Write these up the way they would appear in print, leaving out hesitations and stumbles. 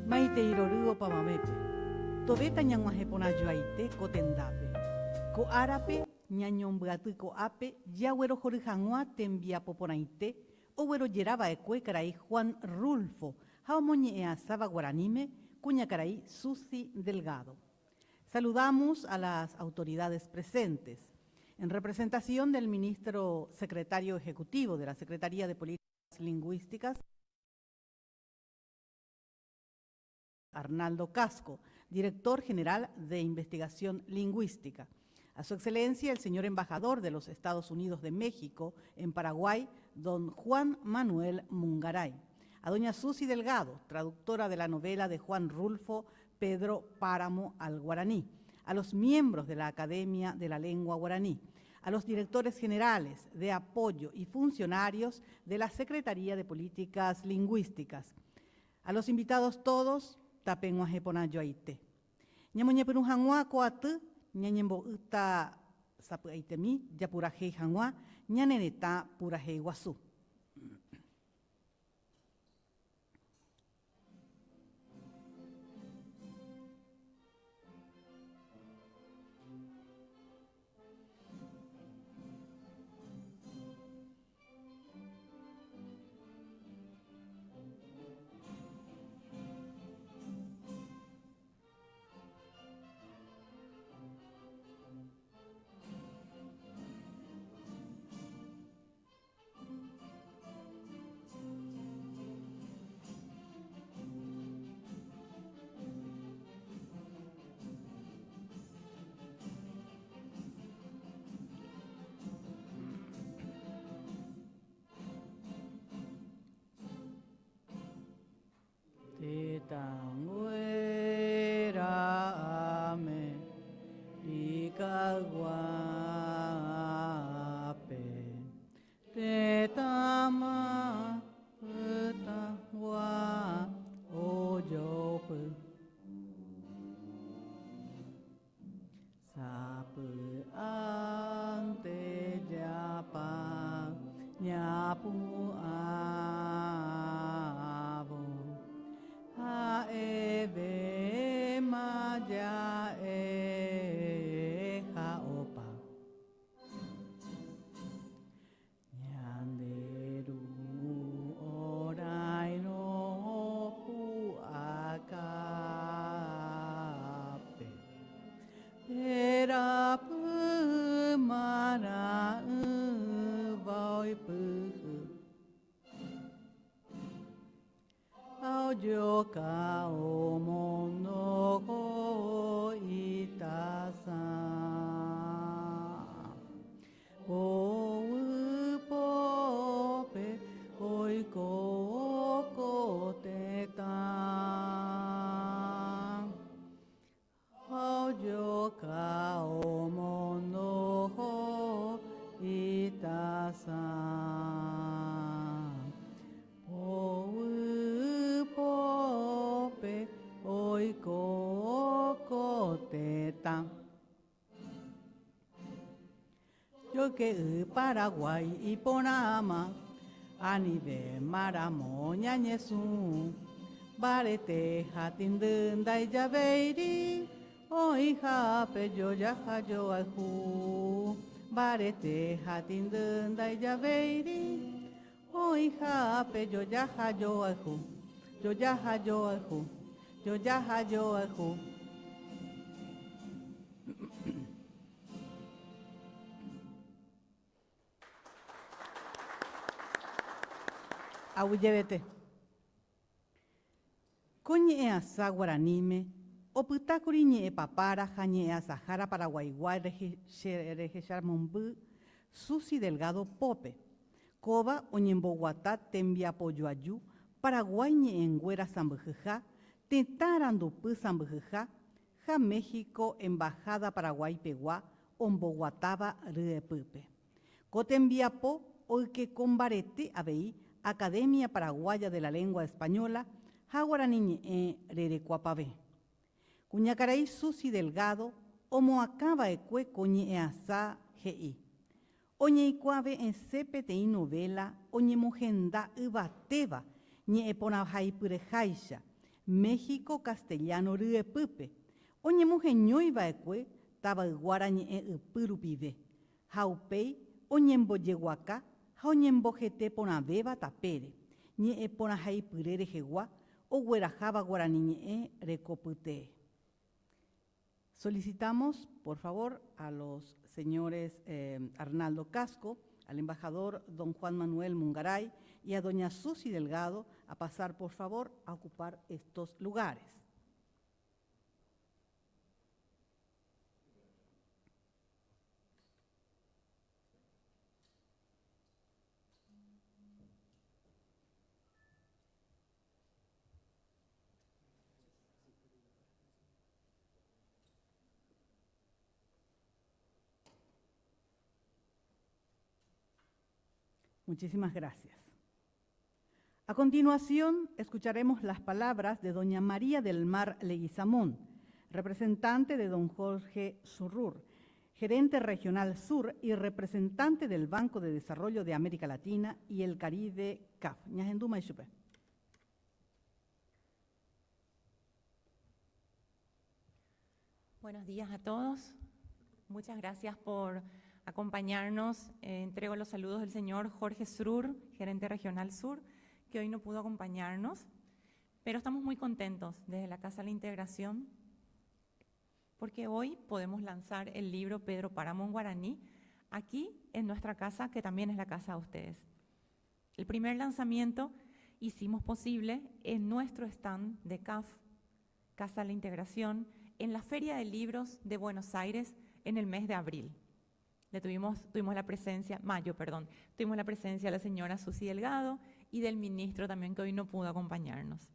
Maite iroru o pamamepe. Tobeta ñanguaje ponayoaite kotendape. Ko arape ñañombyatý ko ape yaguero horyhag̃ua tembiapo porãite oguero jerava ekue karai Juan Rulfo ha omoñe'ẽasáva guaraníme kuñakarai Susi Delgado. Saludamos a las autoridades presentes. En representación del ministro secretario ejecutivo de la Secretaría de Políticas Lingüísticas, Arnaldo Casco, director general de Investigación Lingüística. A su excelencia, el señor embajador de los Estados Unidos de México en Paraguay, don Juan Manuel Mungaray. A doña Susi Delgado, traductora de la novela de Juan Rulfo, Pedro Páramo al guaraní. A los miembros de la Academia de la Lengua Guaraní. A los directores generales de apoyo y funcionarios de la Secretaría de Políticas Lingüísticas. A los invitados todos, tapenguaje ponayoaite. Ñamoñe perujangua coatı, ñañembo'yta sapy'aitemi, japurahéi hag̃ua, ñanereta purahéi guasu. Tetanguera ame ikaguape tetama petagua oyope sape ante japa nyapu ebe maya ha opa ñanderu orai no pu akape era pu mara voi pu yo kao mono ko itasa o pope oi ko teta yo kao mono ko itasa teta. Yo que Paraguay y Ponama, anive maramo ñañesu, barete hatindunda y yaveiri, o hija pe yo yaja yo alju, barete hatindunda y yaveiri, o hija pe yo yaja yo alju, yo yaja yo alju, yo yaja yo alju. Auyevete. Koñe'ẽasa guaraníme, opytákuri ñe'ẽpapára ha ñe'ẽasahára paraguaygua rehecharmomby Susi Delgado Pope. Kóva oñemboguata tembiapojoaju Paraguay ñe'ẽnguéra sambyhyha, tetãrandupy sambyhyha ha México Embajada Paraguaypegua omboguatáva ryepýpe. Ko tembiapo oikekombarete avei Academia Paraguaya de la Lengua Española, ha guarani ñe'ẽ rerekuapave. Kuñakarai Susi Delgado omoakãva ekue ko ñe'ẽasa he'i. Oñeikuaave esẽ peteĩ novela oñemohenda yvatéva ñe'ẽporãhaipyreháicha México castellano riepupe. Oñemujeñoi vaecue, taba guarañe purupive. Jaupei, oñemboyeguaca, jaoñembojete ponaveva tapere. Ñe ponajai purere jegua, o guerajaba guaraniñe recopute. Solicitamos, por favor, a los señores Arnaldo Casco, al embajador don Juan Manuel Mungaray y a doña Susi Delgado a pasar, por favor, a ocupar estos lugares. Muchísimas gracias. A continuación, escucharemos las palabras de doña María del Mar Leguizamón, representante de don Jorge Zurrur, gerente regional sur y representante del Banco de Desarrollo de América Latina y el Caribe, CAF. Ñajenduma y Chupe. Buenos días a todos. Muchas gracias por acompañarnos. Entrego los saludos del señor Jorge Zurrur, gerente regional sur, que hoy no pudo acompañarnos, pero estamos muy contentos desde la Casa de la Integración porque hoy podemos lanzar el libro Pedro Páramo en guaraní aquí en nuestra casa, que también es la casa de ustedes. El primer lanzamiento hicimos posible en nuestro stand de CAF, Casa de la Integración, en la Feria de Libros de Buenos Aires en el mes de abril. Tuvimos la presencia, tuvimos la presencia de la señora Susi Delgado y del ministro también, que hoy no pudo acompañarnos.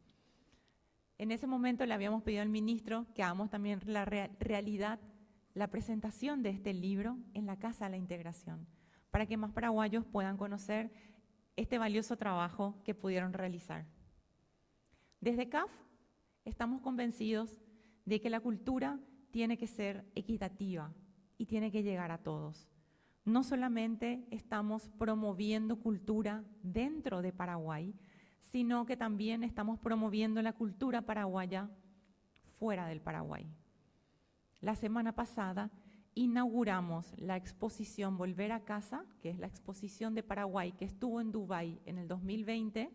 En ese momento le habíamos pedido al ministro que hagamos también la presentación de este libro en la Casa de la Integración, para que más paraguayos puedan conocer este valioso trabajo que pudieron realizar. Desde CAF estamos convencidos de que la cultura tiene que ser equitativa y tiene que llegar a todos. No solamente estamos promoviendo cultura dentro de Paraguay, sino que también estamos promoviendo la cultura paraguaya fuera del Paraguay. La semana pasada inauguramos la exposición Volver a Casa, que es la exposición de Paraguay que estuvo en Dubái en el 2020.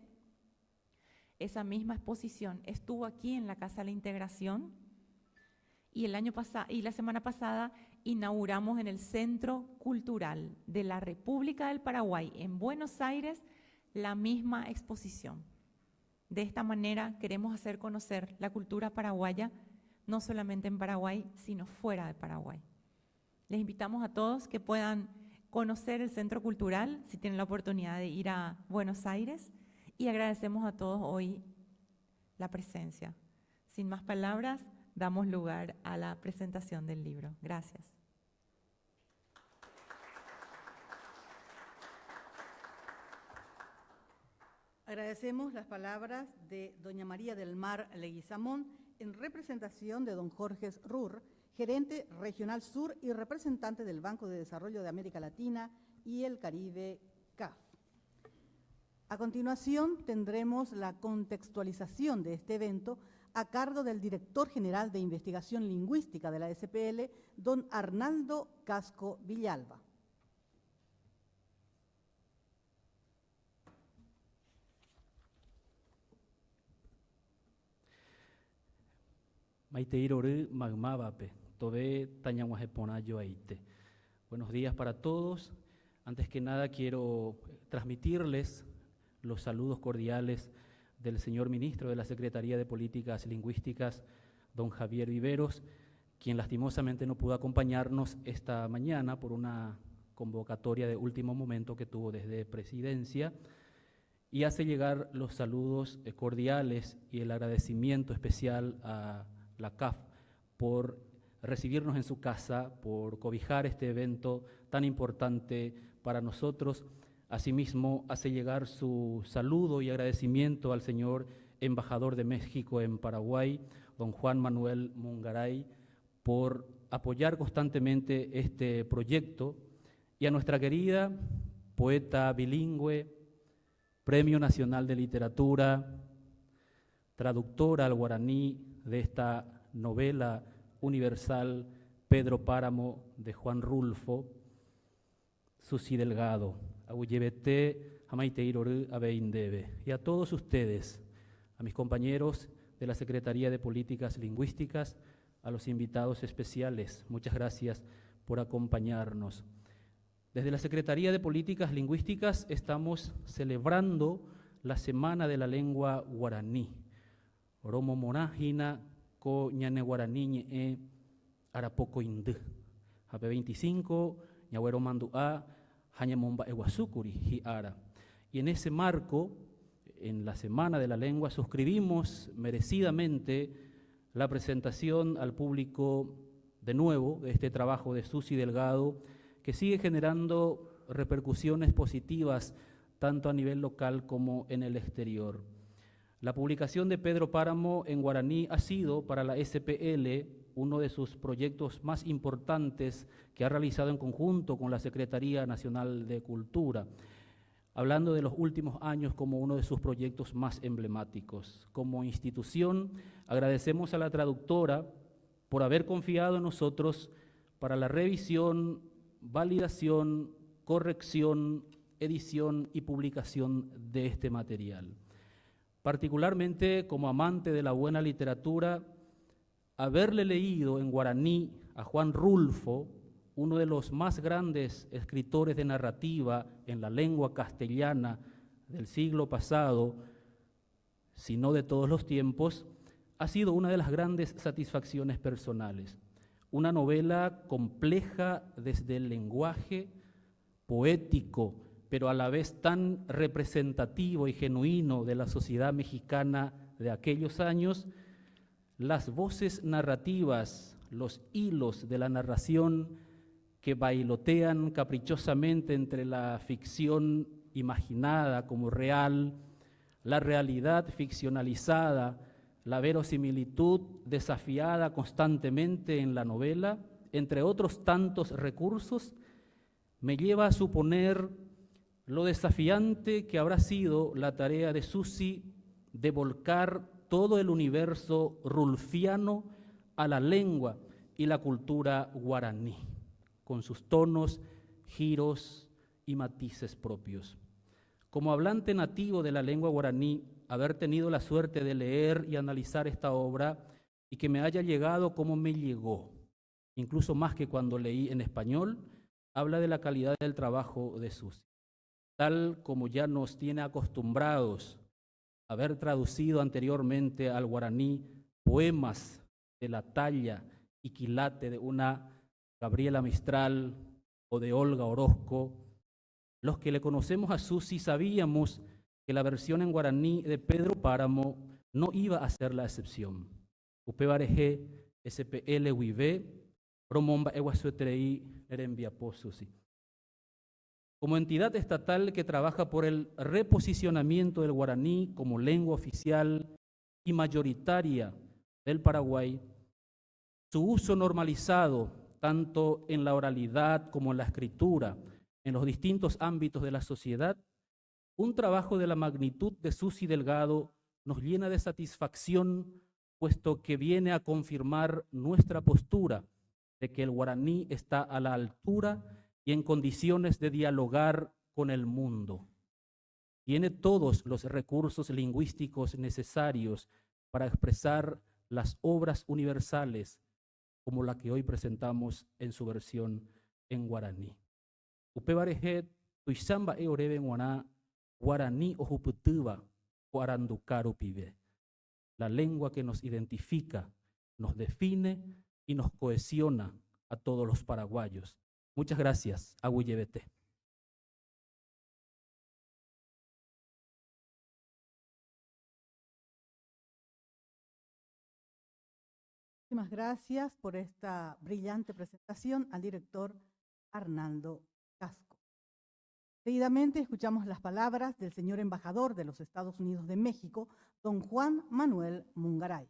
Esa misma exposición estuvo aquí en la Casa de la Integración y la semana pasada inauguramos en el Centro Cultural de la República del Paraguay en Buenos Aires la misma exposición. De esta manera queremos hacer conocer la cultura paraguaya, no solamente en Paraguay, sino fuera de Paraguay. Les invitamos a todos que puedan conocer el Centro Cultural, si tienen la oportunidad de ir a Buenos Aires, y agradecemos a todos hoy la presencia. Sin más palabras, damos lugar a la presentación del libro. Gracias. Agradecemos las palabras de doña María del Mar Leguizamón en representación de don Jorge Zurrur, gerente regional sur y representante del Banco de Desarrollo de América Latina y el Caribe, CAF. A continuación tendremos la contextualización de este evento a cargo del director general de Investigación Lingüística de la SPL, don Arnaldo Casco Villalba. Buenos días para todos. Antes que nada quiero transmitirles los saludos cordiales del señor ministro de la Secretaría de Políticas Lingüísticas, don Javier Viveros, quien lastimosamente no pudo acompañarnos esta mañana por una convocatoria de último momento que tuvo desde Presidencia, y hace llegar los saludos cordiales y el agradecimiento especial a la CAF por recibirnos en su casa, por cobijar este evento tan importante para nosotros. Asimismo, hace llegar su saludo y agradecimiento al señor embajador de México en Paraguay, don Juan Manuel Mungaray, por apoyar constantemente este proyecto, y a nuestra querida poeta bilingüe, Premio Nacional de Literatura, traductora al guaraní de esta novela universal Pedro Páramo de Juan Rulfo, Susi Delgado, Aguyebete, Amaiteiroru, Abeindebe, y a todos ustedes, a mis compañeros de la Secretaría de Políticas Lingüísticas, a los invitados especiales, muchas gracias por acompañarnos. Desde la Secretaría de Políticas Lingüísticas estamos celebrando la Semana de la Lengua Guaraní. Oromo Monágina, ko ñane guaraní e arapoco indú. Hape 25, ñahuero mandua, hañamomba eguasukuri, hiara. Y en ese marco, en la Semana de la Lengua, suscribimos merecidamente la presentación al público de nuevo de este trabajo de Susi Delgado, que sigue generando repercusiones positivas tanto a nivel local como en el exterior. La publicación de Pedro Páramo en guaraní ha sido para la SPL uno de sus proyectos más importantes que ha realizado en conjunto con la Secretaría Nacional de Cultura, hablando de los últimos años como uno de sus proyectos más emblemáticos. Como institución, agradecemos a la traductora por haber confiado en nosotros para la revisión, validación, corrección, edición y publicación de este material. Particularmente como amante de la buena literatura, haberle leído en guaraní a Juan Rulfo, uno de los más grandes escritores de narrativa en la lengua castellana del siglo pasado, si no de todos los tiempos, ha sido una de las grandes satisfacciones personales. Una novela compleja desde el lenguaje, poético, pero a la vez tan representativo y genuino de la sociedad mexicana de aquellos años. Las voces narrativas, los hilos de la narración que bailotean caprichosamente entre la ficción imaginada como real, la realidad ficcionalizada, la verosimilitud desafiada constantemente en la novela, entre otros tantos recursos, me lleva a suponer lo desafiante que habrá sido la tarea de Susi de volcar todo el universo rulfiano a la lengua y la cultura guaraní, con sus tonos, giros y matices propios. Como hablante nativo de la lengua guaraní, haber tenido la suerte de leer y analizar esta obra y que me haya llegado como me llegó, incluso más que cuando leí en español, habla de la calidad del trabajo de Susi. Tal como ya nos tiene acostumbrados a haber traducido anteriormente al guaraní poemas de la talla y quilate de una Gabriela Mistral o de Olga Orozco, los que le conocemos a Susi sabíamos que la versión en guaraní de Pedro Páramo no iba a ser la excepción. Upebareje, SPL, Huive, Promomba, Eguasuetrei, Erembiapo, Susi. Como entidad estatal que trabaja por el reposicionamiento del guaraní como lengua oficial y mayoritaria del Paraguay, su uso normalizado tanto en la oralidad como en la escritura, en los distintos ámbitos de la sociedad, un trabajo de la magnitud de Susi Delgado nos llena de satisfacción, puesto que viene a confirmar nuestra postura de que el guaraní está a la altura y en condiciones de dialogar con el mundo. Tiene todos los recursos lingüísticos necesarios para expresar las obras universales como la que hoy presentamos en su versión en guaraní. Upebarejet, tuisamba orebe guaná, guaraní ojuputuba, guaranducaro pibe. La lengua que nos identifica, nos define y nos cohesiona a todos los paraguayos. Muchas gracias, Aguyebete. Muchísimas gracias por esta brillante presentación al director Arnaldo Casco. Seguidamente escuchamos las palabras del señor embajador de los Estados Unidos de México, don Juan Manuel Mungaray.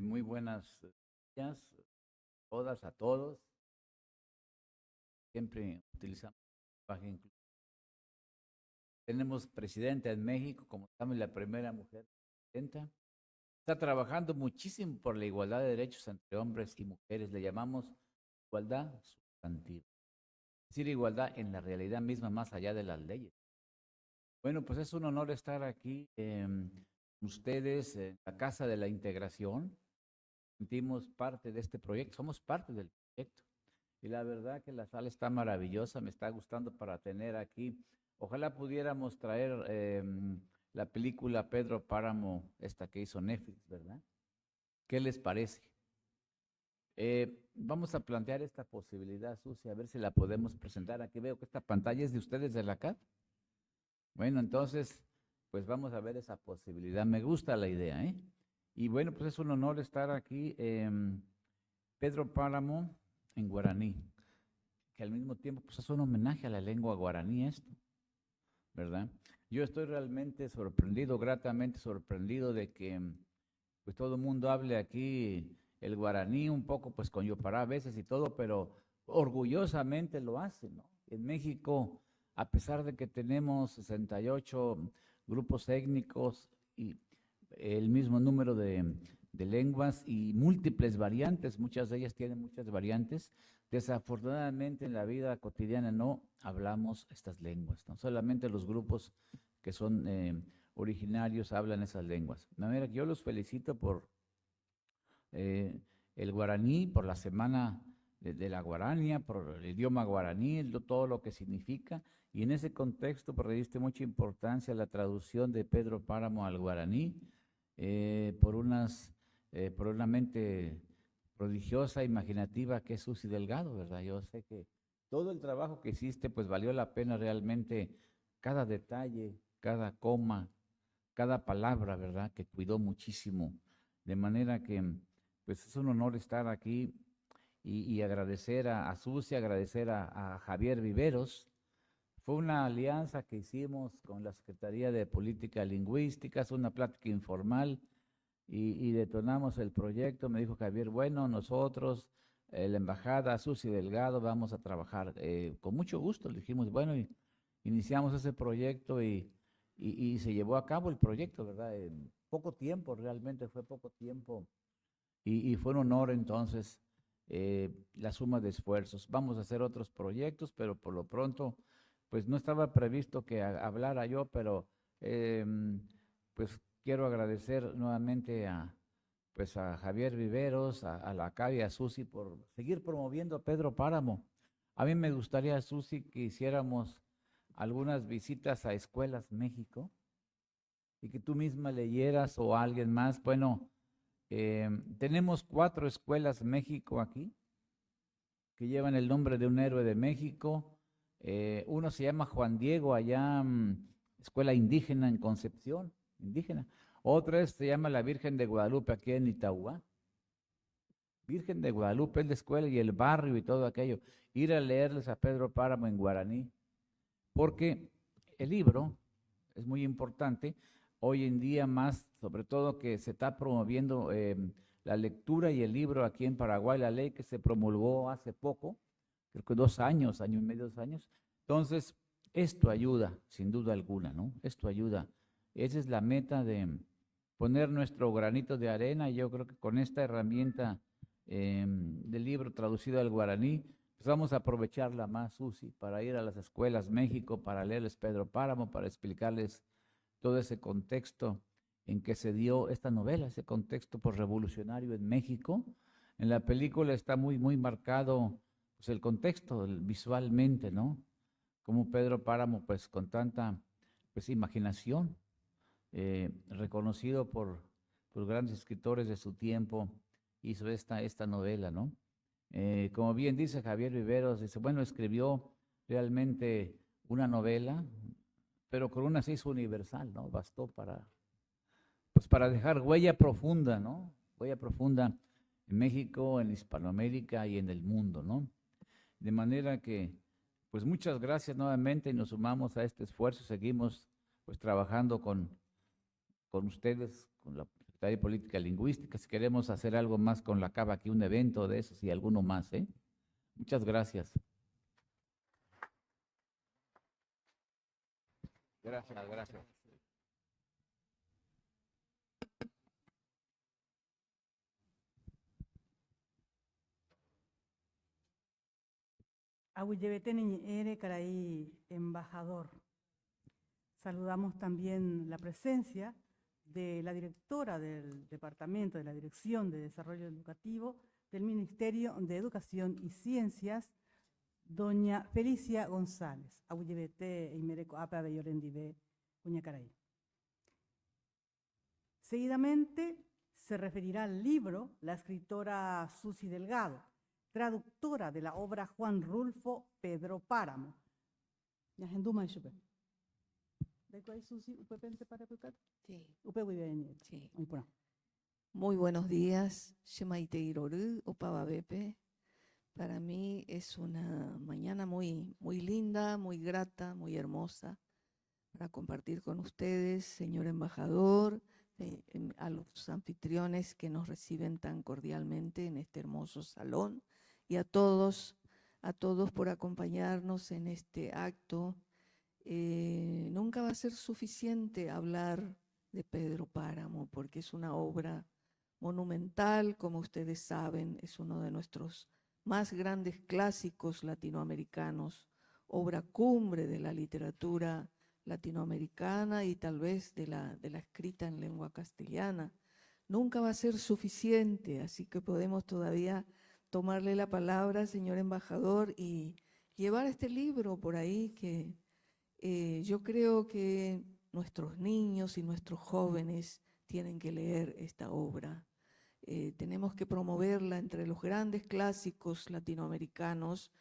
Muy buenas días, todas, a todos. Siempre utilizamos lenguaje inclusivo. Tenemos presidenta en México, como saben, la primera mujer presidenta. Está trabajando muchísimo por la igualdad de derechos entre hombres y mujeres. Le llamamos igualdad sustantiva. Es decir, igualdad en la realidad misma, más allá de las leyes. Bueno, pues es un honor estar aquí ustedes en la Casa de la Integración. Sentimos parte de este proyecto, somos parte del proyecto. Y la verdad que la sala está maravillosa, me está gustando para tener aquí. Ojalá pudiéramos traer la película Pedro Páramo, esta que hizo Netflix, ¿verdad? ¿Qué les parece? Vamos a plantear esta posibilidad, Susi, a ver si la podemos presentar. Aquí veo que esta pantalla es de ustedes de la CAP. Bueno, entonces, pues vamos a ver esa posibilidad. Me gusta la idea, ¿eh? Y bueno, pues es un honor estar aquí. Pedro Páramo en guaraní, que al mismo tiempo pues es un homenaje a la lengua guaraní esto, ¿verdad? Yo estoy realmente sorprendido, gratamente sorprendido de que pues todo el mundo hable aquí el guaraní un poco pues con yopará a veces y todo, pero orgullosamente lo hace, ¿no? En México, a pesar de que tenemos 68 grupos étnicos y el mismo número de lenguas y múltiples variantes, muchas de ellas tienen muchas variantes, desafortunadamente en la vida cotidiana no hablamos estas lenguas, ¿no? Solamente los grupos que son originarios hablan esas lenguas. De manera que yo los felicito por el guaraní, por la semana de la guarania, por el idioma guaraní, todo lo que significa, y en ese contexto pues, le diste mucha importancia a la traducción de Pedro Páramo al guaraní, por una mente prodigiosa, imaginativa, que es Susi Delgado, ¿verdad? Yo sé que todo el trabajo que hiciste, pues valió la pena realmente, cada detalle, cada coma, cada palabra, ¿verdad? Que cuidó muchísimo, de manera que, pues es un honor estar aquí y agradecer a Susi, agradecer a Javier Viveros. Fue una alianza que hicimos con la Secretaría de Política Lingüística, es una plática informal y detonamos el proyecto. Me dijo Javier, bueno, nosotros, la embajada, Susi Delgado, vamos a trabajar con mucho gusto. Le dijimos, bueno, y iniciamos ese proyecto y se llevó a cabo el proyecto, ¿verdad? En poco tiempo, realmente fue poco tiempo y fue un honor entonces la suma de esfuerzos. Vamos a hacer otros proyectos, pero por lo pronto pues no estaba previsto que hablara yo, pero pues quiero agradecer nuevamente pues a Javier Viveros, a la CAB y a Susi por seguir promoviendo a Pedro Páramo. A mí me gustaría, Susi, que hiciéramos algunas visitas a Escuelas México y que tú misma leyeras o alguien más. Bueno, tenemos 4 Escuelas México aquí que llevan el nombre de un héroe de México. Uno se llama Juan Diego, allá Escuela Indígena en Concepción, indígena. Otra se llama la Virgen de Guadalupe, aquí en Itaúa. Virgen de Guadalupe es la escuela y el barrio y todo aquello. Ir a leerles a Pedro Páramo en guaraní, porque el libro es muy importante. Hoy en día más, sobre todo que se está promoviendo la lectura y el libro aquí en Paraguay, la ley que se promulgó hace poco, creo que 2 años, año y medio, 2 años. Entonces, esto ayuda, sin duda alguna, ¿no? Esto ayuda. Esa es la meta de poner nuestro granito de arena, y yo creo que con esta herramienta del libro traducido al guaraní, pues vamos a aprovecharla más, Susi, para ir a las Escuelas México, para leerles Pedro Páramo, para explicarles todo ese contexto en que se dio esta novela, ese contexto revolucionario en México. En la película está muy, muy marcado pues, el contexto visualmente, ¿no? Como Pedro Páramo, pues con tanta pues, imaginación, reconocido por grandes escritores de su tiempo, hizo esta novela, ¿no? Como bien dice Javier Viveros, dice, bueno, escribió realmente una novela, pero con una se hizo universal, ¿no? Bastó pues para dejar huella profunda, ¿no? Huella profunda en México, en Hispanoamérica y en el mundo, ¿no? De manera que, pues muchas gracias nuevamente y nos sumamos a este esfuerzo. Seguimos pues trabajando con ustedes, con la Secretaría de Política Lingüística, si queremos hacer algo más con la CAB aquí, un evento de esos y alguno más, ¿eh? Muchas gracias. Gracias, gracias. Awillebeten Ere Caray, embajador. Saludamos también la presencia de la directora del Departamento de la Dirección de Desarrollo Educativo del Ministerio de Educación y Ciencias, doña Felicia González. Awillebete Imereco Apa Beyorendive, Uñacaray. Seguidamente se referirá al libro la escritora Susi Delgado, traductora de la obra Juan Rulfo Pedro Páramo. Sí. Muy buenos días, Shemaite Iroru, Opababepe. Para mí es una mañana muy linda, muy grata, muy hermosa para compartir con ustedes, señor embajador, a los anfitriones que nos reciben tan cordialmente en este hermoso salón y a todos por acompañarnos en este acto. Nunca va a ser suficiente hablar de Pedro Páramo porque es una obra monumental, como ustedes saben, es uno de nuestros más grandes clásicos latinoamericanos, obra cumbre de la literatura latinoamericana y tal vez de la escrita en lengua castellana. Nunca va a ser suficiente, así que podemos todavía tomarle la palabra, señor embajador, y llevar este libro por ahí que yo creo que nuestros niños y nuestros jóvenes tienen que leer esta obra. Tenemos que promoverla entre los grandes clásicos latinoamericanos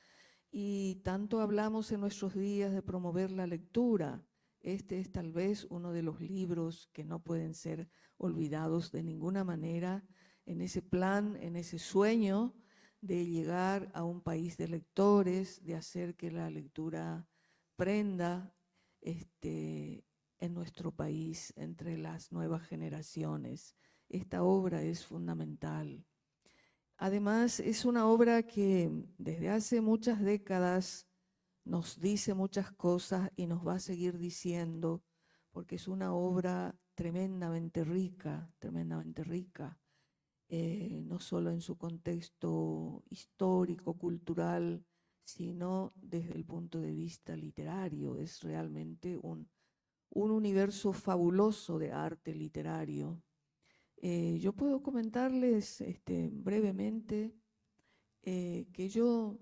y tanto hablamos en nuestros días de promover la lectura. Este es tal vez uno de los libros que no pueden ser olvidados de ninguna manera en ese plan, en ese sueño de llegar a un país de lectores, de hacer que la lectura prenda en nuestro país entre las nuevas generaciones. Esta obra es fundamental. Además, es una obra que desde hace muchas décadas nos dice muchas cosas y nos va a seguir diciendo, porque es una obra tremendamente rica, no solo en su contexto histórico, cultural, sino desde el punto de vista literario. Es realmente un universo fabuloso de arte literario. Yo puedo comentarles brevemente que yo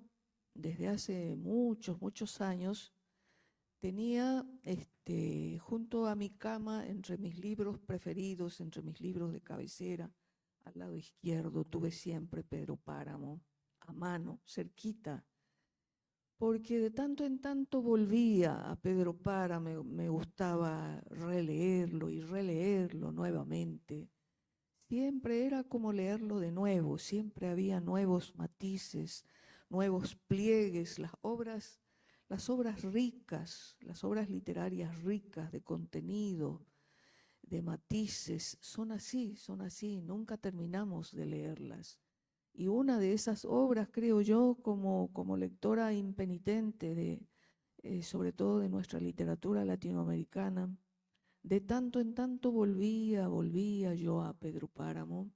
desde hace muchos años tenía junto a mi cama, entre mis libros preferidos, entre mis libros de cabecera, al lado izquierdo tuve siempre Pedro Páramo, a mano, cerquita, porque de tanto en tanto volvía a Pedro Páramo, me gustaba releerlo y releerlo nuevamente. Siempre era como leerlo de nuevo, siempre había nuevos matices, nuevos pliegues, las obras ricas, las obras literarias ricas de contenido, de matices, son así, nunca terminamos de leerlas. Y una de esas obras, creo yo, como lectora impenitente, sobre todo de nuestra literatura latinoamericana, de tanto en tanto volvía yo a Pedro Páramo.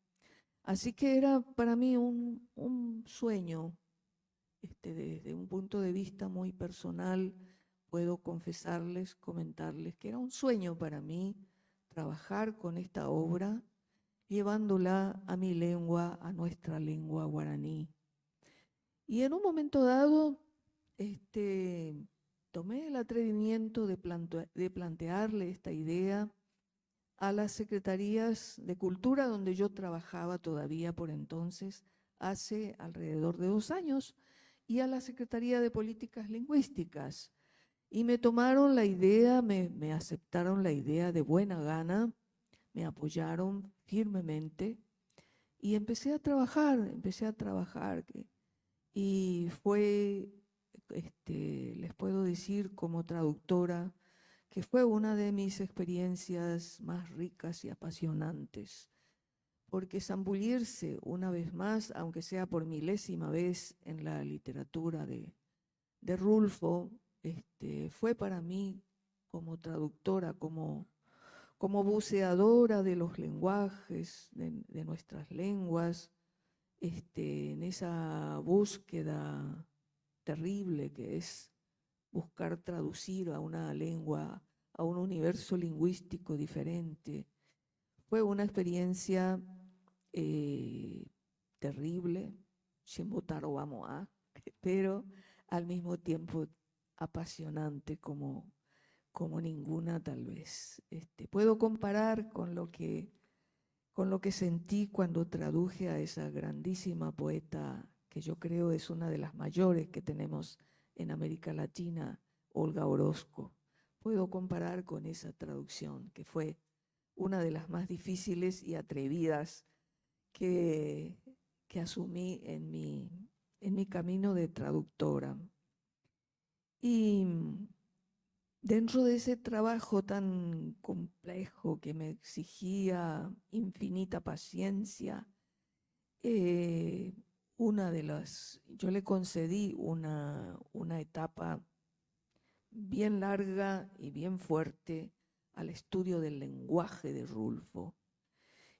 Así que era para mí un sueño, desde un punto de vista muy personal, puedo confesarles, comentarles que era un sueño para mí trabajar con esta obra, llevándola a mi lengua, a nuestra lengua guaraní. Y en un momento dado, tomé el atrevimiento de plantearle esta idea a las secretarías de Cultura, donde yo trabajaba todavía por entonces, hace alrededor de 2 años, y a la Secretaría de Políticas Lingüísticas. Y me tomaron la idea, me aceptaron la idea de buena gana, me apoyaron firmemente, y empecé a trabajar, y fue, les puedo decir como traductora, que fue una de mis experiencias más ricas y apasionantes. porque zambullirse una vez más, aunque sea por milésima vez, en la literatura de Rulfo, fue para mí como traductora, como buceadora de los lenguajes, de nuestras lenguas, en esa búsqueda terrible que es buscar traducir a una lengua, a un universo lingüístico diferente. Fue una experiencia terrible, pero al mismo tiempo apasionante como ninguna tal vez. Puedo comparar con lo que sentí cuando traduje a esa grandísima poeta que yo creo es una de las mayores que tenemos en América Latina, Olga Orozco. Puedo comparar con esa traducción, que fue una de las más difíciles y atrevidas que asumí en mi camino de traductora. Y dentro de ese trabajo tan complejo que me exigía infinita paciencia, yo le concedí una etapa bien larga y bien fuerte al estudio del lenguaje de Rulfo.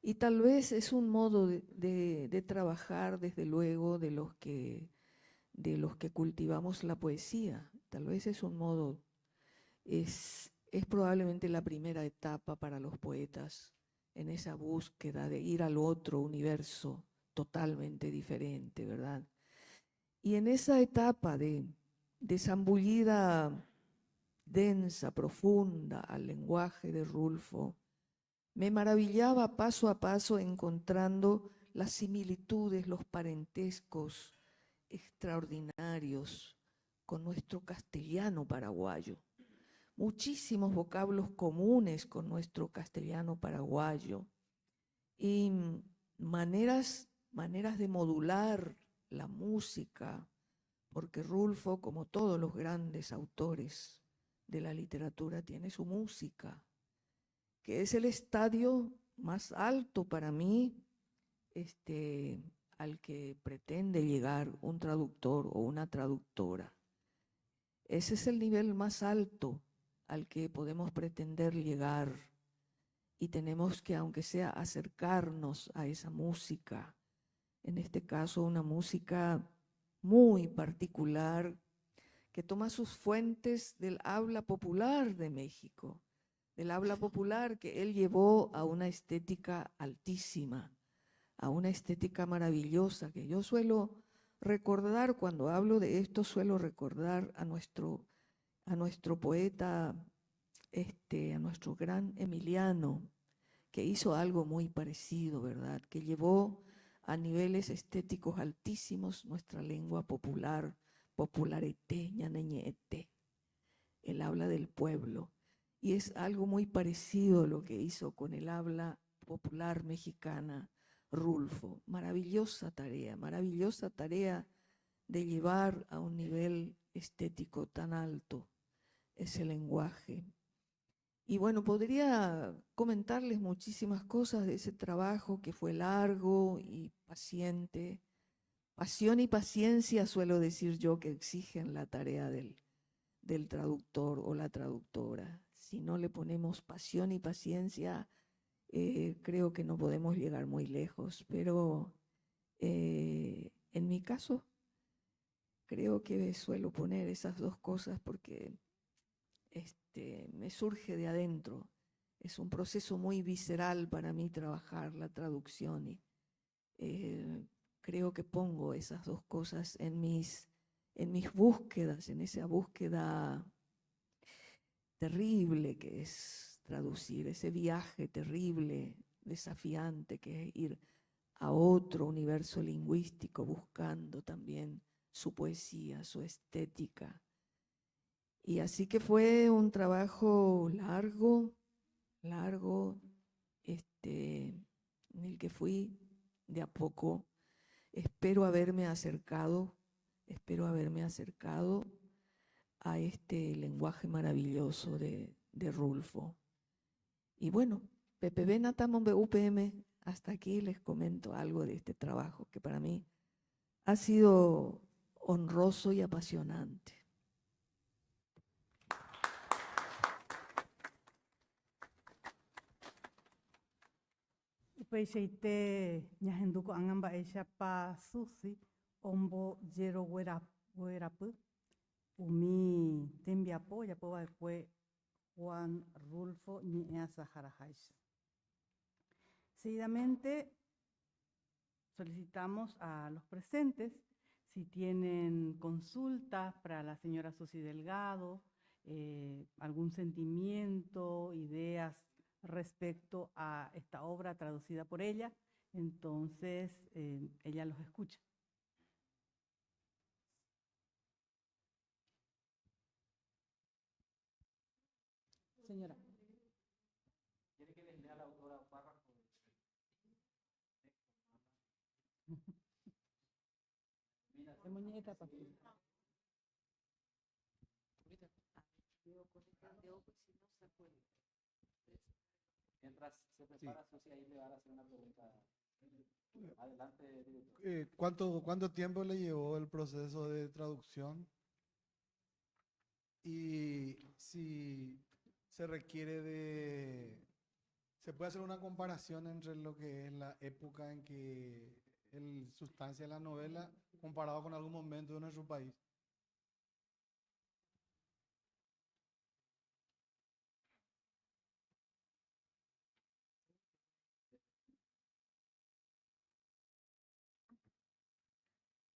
Y tal vez es un modo de trabajar, desde luego, de los que cultivamos la poesía. Tal vez es un modo, es probablemente la primera etapa para los poetas en esa búsqueda de ir al otro universo totalmente diferente, ¿verdad? Y en esa etapa de zambullida densa, profunda al lenguaje de Rulfo, me maravillaba paso a paso encontrando las similitudes, los parentescos extraordinarios con nuestro castellano paraguayo. Muchísimos vocablos comunes con nuestro castellano paraguayo y maneras de modular la música, porque Rulfo, como todos los grandes autores de la literatura, tiene su música, que es el estadio más alto para mí, al que pretende llegar un traductor o una traductora. Ese es el nivel más alto al que podemos pretender llegar, y tenemos que, aunque sea, acercarnos a esa música, en este caso una música muy particular que toma sus fuentes del habla popular de México, del habla popular que él llevó a una estética altísima, a una estética maravillosa, que yo suelo recordar cuando hablo de esto, suelo recordar a nuestro poeta, a nuestro gran Emiliano, que hizo algo muy parecido, ¿verdad? Que llevó a niveles estéticos altísimos nuestra lengua popular, popularete, ñaneñete, el habla del pueblo. Y es algo muy parecido a lo que hizo con el habla popular mexicana Rulfo. Maravillosa tarea de llevar a un nivel estético tan alto ese lenguaje. Y bueno, podría comentarles muchísimas cosas de ese trabajo que fue largo y paciente. Pasión y paciencia, suelo decir yo, que exigen la tarea del traductor o la traductora. Si no le ponemos pasión y paciencia, creo que no podemos llegar muy lejos. Pero en mi caso, creo que suelo poner esas dos cosas porque me surge de adentro. Es un proceso muy visceral para mí trabajar la traducción y creo que pongo esas dos cosas en mis búsquedas, en esa búsqueda terrible que es traducir, ese viaje terrible, desafiante que es ir a otro universo lingüístico buscando también su poesía, su estética. Y así que fue un trabajo largo, en el que fui de a poco. Espero haberme acercado a este lenguaje maravilloso de Rulfo. Y bueno, PPB Natamon UPM, hasta aquí les comento algo de este trabajo que para mí ha sido honroso y apasionante. Upeicheite ñahenduko angan mba'éichapa Susi ombo guerapy umi tembiapo japova'ekue Juan Rulfo Ñe'ẽ Saharajáicha. Seguidamente solicitamos a los presentes si tienen consultas para la señora Susi Delgado, algún sentimiento, ideas respecto a esta obra traducida por ella, entonces ella los escucha. Señora. ¿Quiere que les lea la autora párrafo? Mientras se prepara, sí. Susi, ahí le van a hacer una pregunta. Adelante, director. ¿Cuánto tiempo le llevó el proceso de traducción? Y si se se puede hacer una comparación entre lo que es la época en que el sustancia de la novela comparado con algún momento de nuestro país.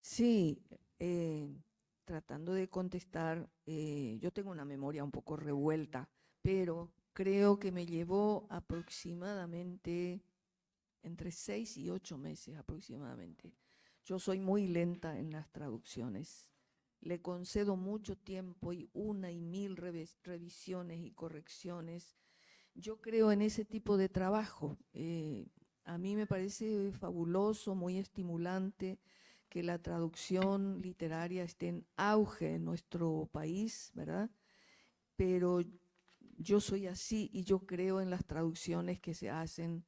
Sí, tratando de contestar, yo tengo una memoria un poco revuelta, pero creo que me llevó aproximadamente entre 6 y 8 meses aproximadamente. Yo soy muy lenta en las traducciones. Le concedo mucho tiempo y una y mil revisiones y correcciones. Yo creo en ese tipo de trabajo. A mí me parece fabuloso, muy estimulante que la traducción literaria esté en auge en nuestro país, ¿verdad? Pero yo soy así y yo creo en las traducciones que se hacen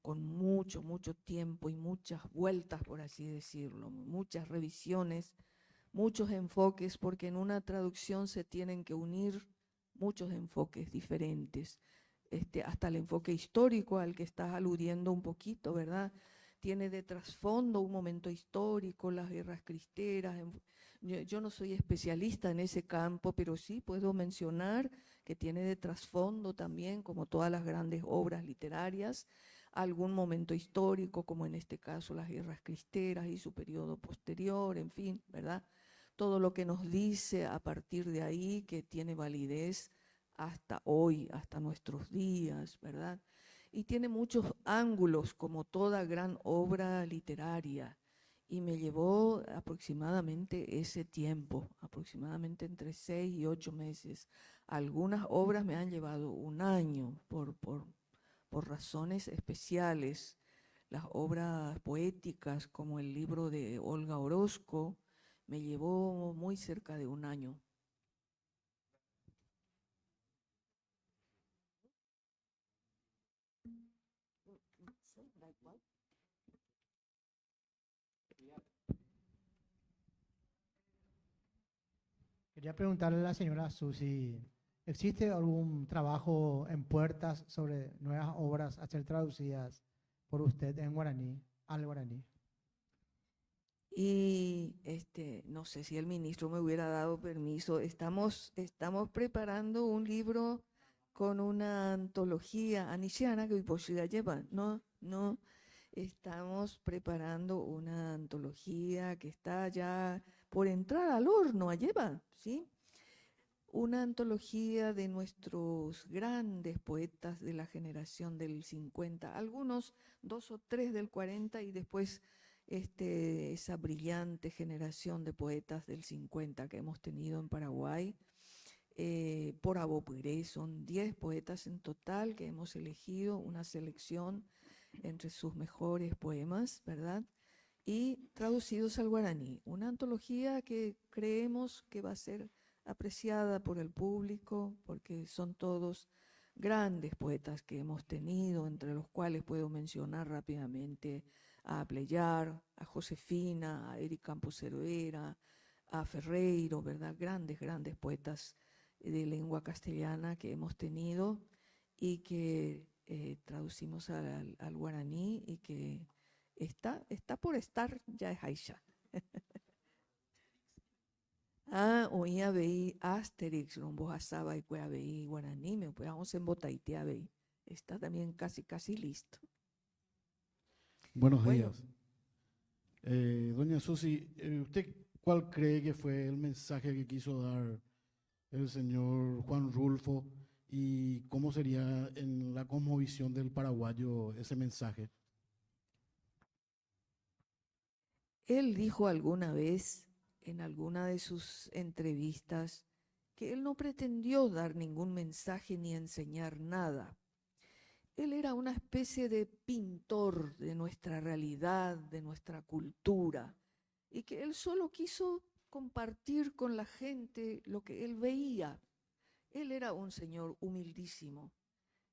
con mucho tiempo y muchas vueltas, por así decirlo, muchas revisiones, muchos enfoques, porque en una traducción se tienen que unir muchos enfoques diferentes, hasta el enfoque histórico al que estás aludiendo un poquito, ¿verdad? Tiene de trasfondo un momento histórico, las guerras cristeras. Yo no soy especialista en ese campo, pero sí puedo mencionar que tiene de trasfondo también, como todas las grandes obras literarias, algún momento histórico, como en este caso las guerras cristeras y su periodo posterior, en fin, ¿verdad? Todo lo que nos dice a partir de ahí que tiene validez hasta hoy, hasta nuestros días, ¿verdad? Y tiene muchos ángulos, como toda gran obra literaria, y me llevó aproximadamente ese tiempo, aproximadamente entre 6 y 8 meses. Algunas obras me han llevado un año por razones especiales. Las obras poéticas, como el libro de Olga Orozco, me llevó muy cerca de un año. Quería preguntarle a la señora Susi, ¿existe algún trabajo en puertas sobre nuevas obras a ser traducidas por usted en guaraní, al guaraní? Y no sé si el ministro me hubiera dado permiso. Estamos preparando un libro con una antología anishiana que hoy posible lleva, ¿no? Estamos preparando una antología que está ya por entrar al horno, lleva, ¿sí? Una antología de nuestros grandes poetas de la generación del 50, algunos 2 o 3 del 40 y después esa brillante generación de poetas del 50 que hemos tenido en Paraguay. Por Abopuré, son 10 poetas en total que hemos elegido, una selección entre sus mejores poemas, ¿verdad? Y traducidos al guaraní. Una antología que creemos que va a ser apreciada por el público, porque son todos grandes poetas que hemos tenido, entre los cuales puedo mencionar rápidamente a Pleyar, a Josefina, a Eric Campos Cervera, a Ferreiro, ¿verdad? Grandes, grandes poetas de lengua castellana que hemos tenido y que traducimos al guaraní y que está por estar, ya es Aisha. Oía veí Asterix, rombo asaba y cuea veí guaraní, me podíamos en botaitea veí. Está también casi listo. Buenos Bueno. días. Doña Susi, ¿usted cuál cree que fue el mensaje que quiso dar el señor Juan Rulfo y cómo sería en la cosmovisión del paraguayo ese mensaje? Él dijo alguna vez en alguna de sus entrevistas que él no pretendió dar ningún mensaje ni enseñar nada. Él era una especie de pintor de nuestra realidad, de nuestra cultura, y que él solo quiso compartir con la gente lo que él veía. Él era un señor humildísimo,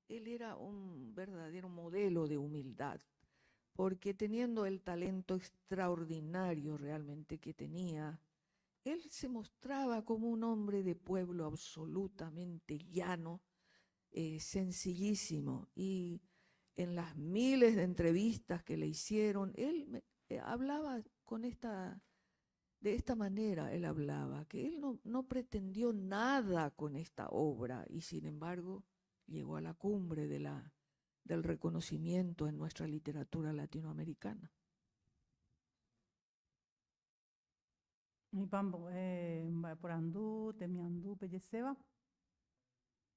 él era un verdadero modelo de humildad, porque teniendo el talento extraordinario realmente que tenía, él se mostraba como un hombre de pueblo absolutamente llano, sencillísimo, y en las miles de entrevistas que le hicieron, él hablaba de esta manera, él hablaba, que él no pretendió nada con esta obra y sin embargo llegó a la cumbre del reconocimiento en nuestra literatura latinoamericana. Y Pambo, por Andú, Temiandú, Pelleseba.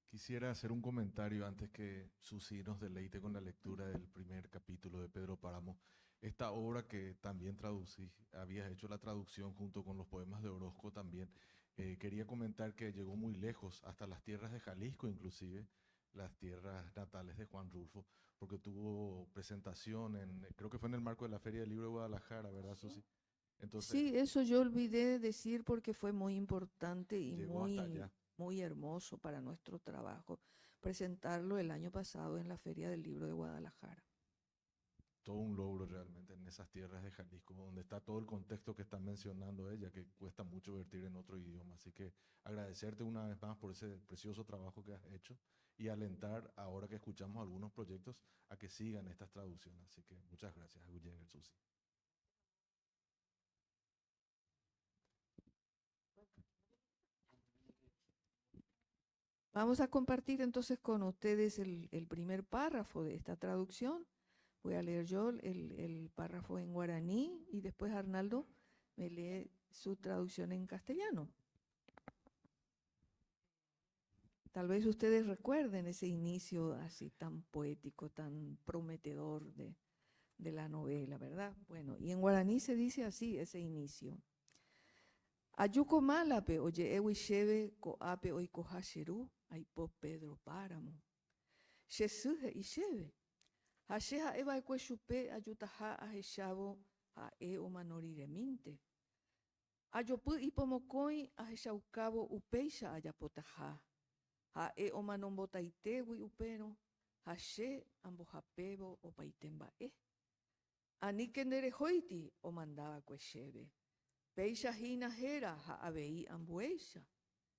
Quisiera hacer un comentario antes que Susi nos deleite con la lectura del primer capítulo de Pedro Páramo. Esta obra que también traducí, habías hecho la traducción junto con los poemas de Orozco también. Quería comentar que llegó muy lejos, hasta las tierras de Jalisco inclusive, las tierras natales de Juan Rulfo, porque tuvo presentación creo que fue en el marco de la Feria del Libro de Guadalajara, ¿verdad, Susi? Entonces, Sí, eso yo olvidé decir porque fue muy importante y llegó hasta allá. muy hermoso para nuestro trabajo presentarlo el año pasado en la Feria del Libro de Guadalajara. Todo un logro realmente en esas tierras de Jalisco, donde está todo el contexto que está mencionando ella, que cuesta mucho vertir en otro idioma. Así que agradecerte una vez más por ese precioso trabajo que has hecho y alentar, ahora que escuchamos algunos proyectos, a que sigan estas traducciones. Así que muchas gracias, Gulliver, Susi. Vamos a compartir entonces con ustedes el primer párrafo de esta traducción. Voy a leer yo el párrafo en guaraní y después Arnaldo me lee su traducción en castellano. Tal vez ustedes recuerden ese inicio así tan poético, tan prometedor de la novela, ¿verdad? Bueno, y en guaraní se dice así ese inicio. Ayuko malape oye ewi sheve ko ape oiko hasheru aipo Pedro Páramo. Shesuje y sheve. Hasheha eva ekwe shupe ayutaha aheshavo a o manorireminte. Ayopu ipomokoi aheshaukavo upeisha ayapotaha. Ha o manombotaitewi upero. Hashe ambojapebo o paitemba Anike nerejoiti o mandaba kwesheve. Peisha hina hera ha abei ambueisha.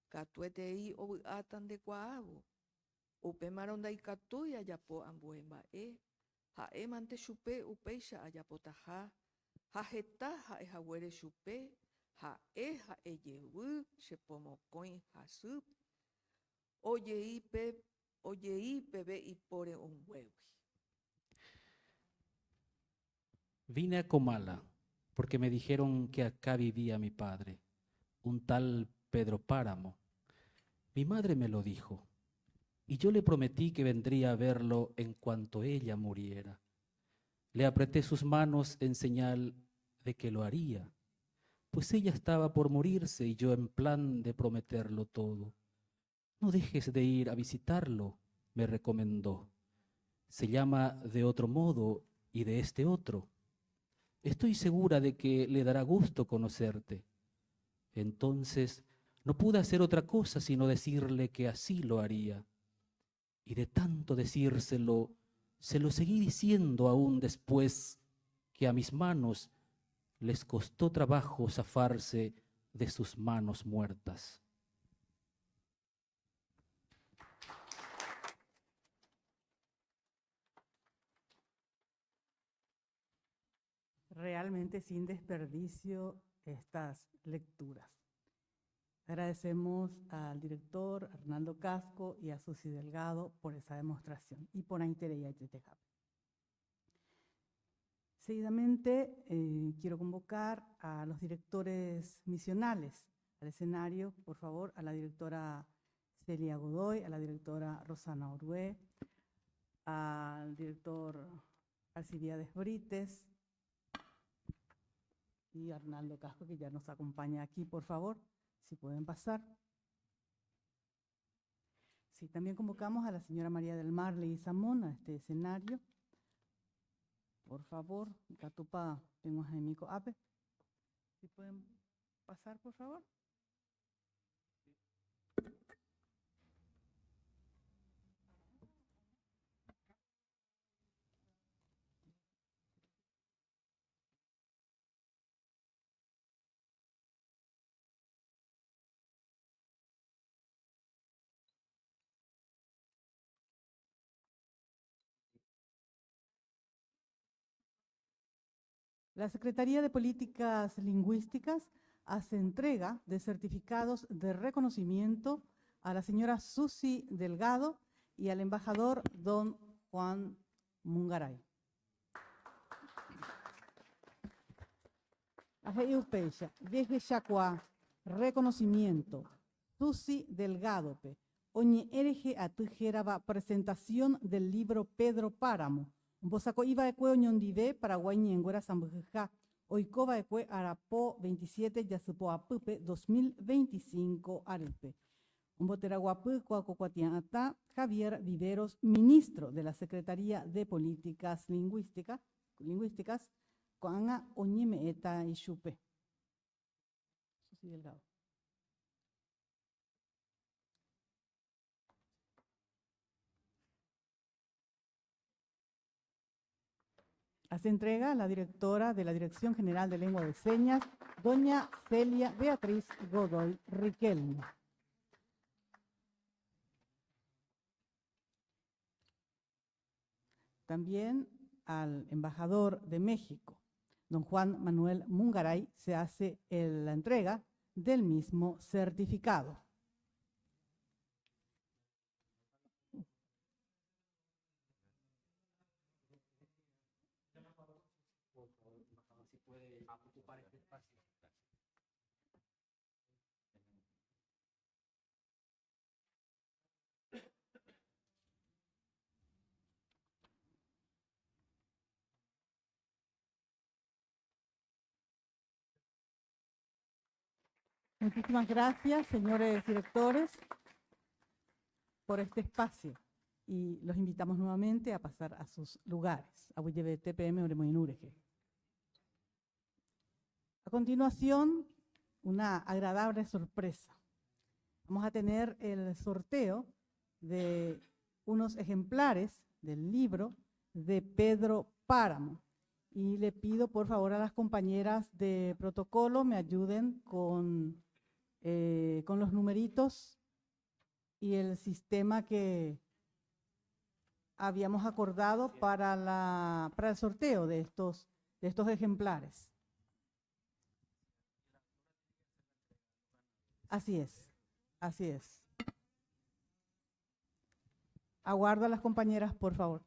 Katuetei o atan de kwaabo. Upe maronda ikatui ayapo ambuemba Ha mante shupe upeisha ayapotaha. Ha heta ha ehahuere shupe. Ha yewu shepomokoin hasup. Oyei bebe y pore un huevi. Vine a Comala porque me dijeron que acá vivía mi padre, un tal Pedro Páramo. Mi madre me lo dijo, y yo le prometí que vendría a verlo en cuanto ella muriera. Le apreté sus manos en señal de que lo haría, pues ella estaba por morirse y yo en plan de prometerlo todo. No dejes de ir a visitarlo, me recomendó. Se llama de otro modo y de este otro. Estoy segura de que le dará gusto conocerte. Entonces no pude hacer otra cosa sino decirle que así lo haría. y de tanto decírselo, se lo seguí diciendo aún después que a mis manos les costó trabajo zafarse de sus manos muertas. Realmente sin desperdicio estas lecturas. Agradecemos al director Arnaldo Casco y a Susi Delgado por esa demostración y por Aintereya y Tetejap. Seguidamente quiero convocar a los directores misionales al escenario, por favor, a la directora Celia Godoy, a la directora Rosana Orué, al director Alcibiades Brites y Arnaldo Casco, que ya nos acompaña aquí, por favor, si pueden pasar. Sí, también convocamos a la señora María del Mar Leguizamón a este escenario. Por favor, Catupa, tengo a Mico Ape. Si pueden pasar, por favor. La Secretaría de Políticas Lingüísticas hace entrega de certificados de reconocimiento a la señora Susi Delgado y al embajador don Juan Mungaray. Ajeiupecha, desde Chacua, reconocimiento, Susi Delgado, oñe ereje atujeraba presentación del libro Pedro Páramo. Bosaco iba ekue oñondive Paraguay ñenguera Sambuja, oikova ekue Arapo 27 Yasupo Apupe 2025 Arepe. Umboteraguapu Coacocuatianta Javier Viveros, ministro de la Secretaría de Políticas Lingüísticas, Coanga Oñeme Eta y Chupe. Susi Delgado. Hace entrega a la directora de la Dirección General de Lengua de Señas, doña Celia Beatriz Godoy Riquelme. También al embajador de México, don Juan Manuel Mungaray, se hace la entrega del mismo certificado. Muchísimas gracias, señores directores, por este espacio y los invitamos nuevamente a pasar a sus lugares. A continuación, una agradable sorpresa. Vamos a tener el sorteo de unos ejemplares del libro de Pedro Páramo. Y le pido por favor a las compañeras de protocolo me ayuden con los numeritos y el sistema que habíamos acordado para el sorteo de estos ejemplares. Así es, así es. Aguardo a las compañeras, por favor.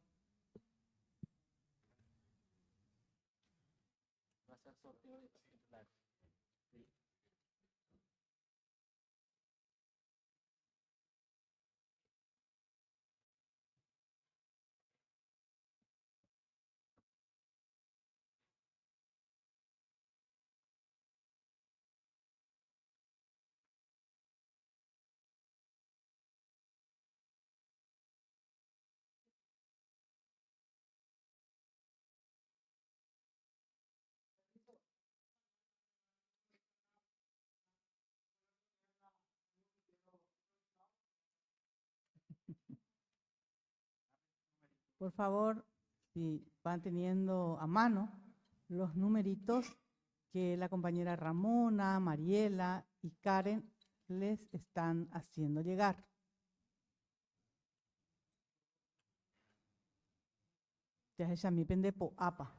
Por favor, si van teniendo a mano los numeritos que la compañera Ramona, Mariela y Karen les están haciendo llegar. Ya se llama pendepo apa.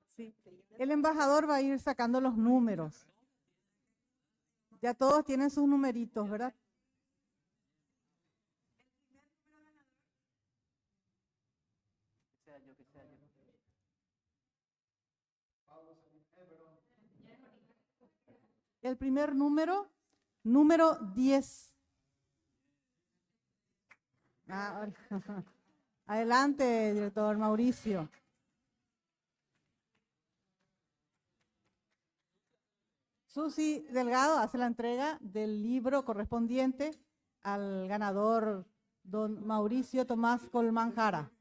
Sí. El embajador va a ir sacando los números. Ya todos tienen sus numeritos, ¿verdad? El primer número, número 10. Adelante, director Mauricio. Susi Delgado hace la entrega del libro correspondiente al ganador, don Mauricio Tomás Colmán Jara.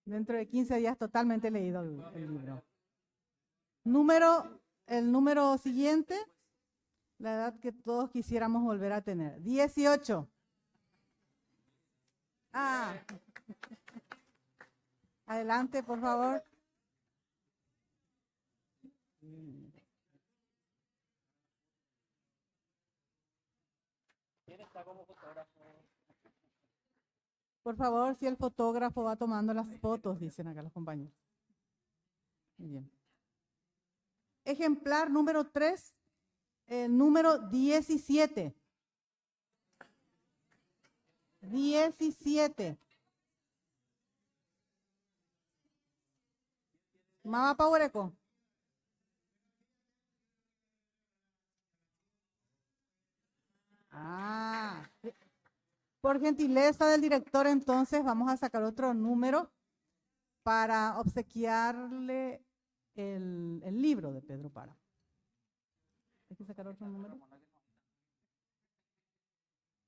Dentro de 15 días totalmente leído el libro. El número siguiente, la edad que todos quisiéramos volver a tener. 18. Adelante, por favor. Por favor, si el fotógrafo va tomando las fotos, dicen acá los compañeros. Muy bien. Ejemplar número 3, el número 17. 17. Mama Paureco. Por gentileza del director, entonces vamos a sacar otro número para obsequiarle el libro de Pedro Páramo. Hay que sacar otro número.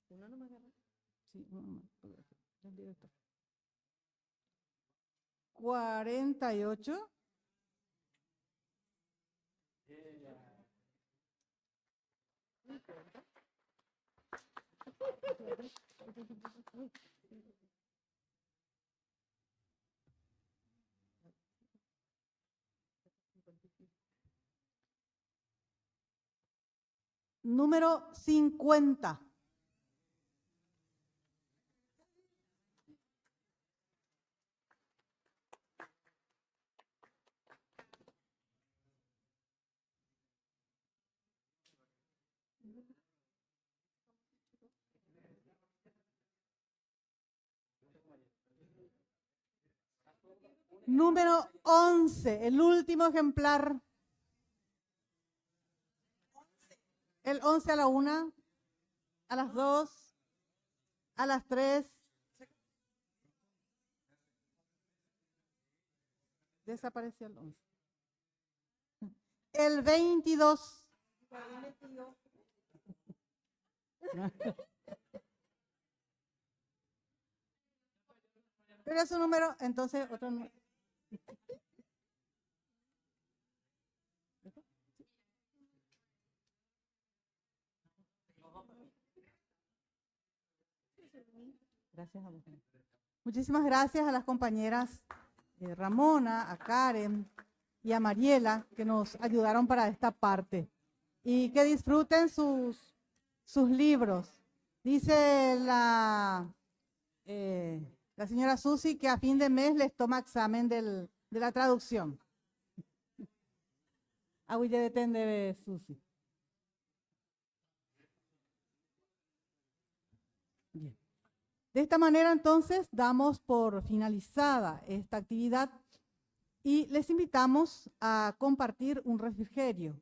¿Uno no me agarra? Sí, uno más. El director. 48. Número 50. Número 11, el último ejemplar. El 11 a la 1, a las 2, a las 3. Desapareció el 11. El 22. Pero es un número, entonces otro número. Gracias a vos. Muchísimas gracias a las compañeras Ramona, a Karen y a Mariela que nos ayudaron para esta parte. Y que disfruten sus libros. Dice la señora Susi que a fin de mes les toma examen de la traducción. Aguille Susi. Bien. De esta manera, entonces, damos por finalizada esta actividad y les invitamos a compartir un refrigerio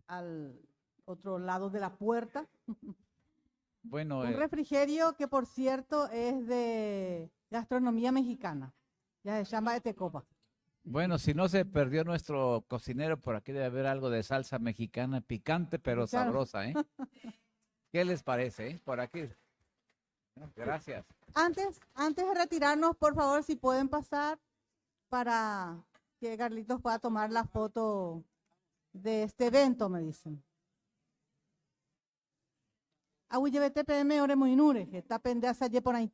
al otro lado de la puerta. Bueno, Un refrigerio que, por cierto, es de gastronomía mexicana. Ya se llama de Tecopa. bueno, si no se perdió nuestro cocinero, por aquí debe haber algo de salsa mexicana, picante pero Claro. sabrosa, ¿eh? ¿Qué les parece, por aquí? Gracias. Antes de retirarnos, por favor, si pueden pasar para que Carlitos pueda tomar la foto de este evento, me dicen. Aguille BTPM ore muy nure, que está pendiente por ahí.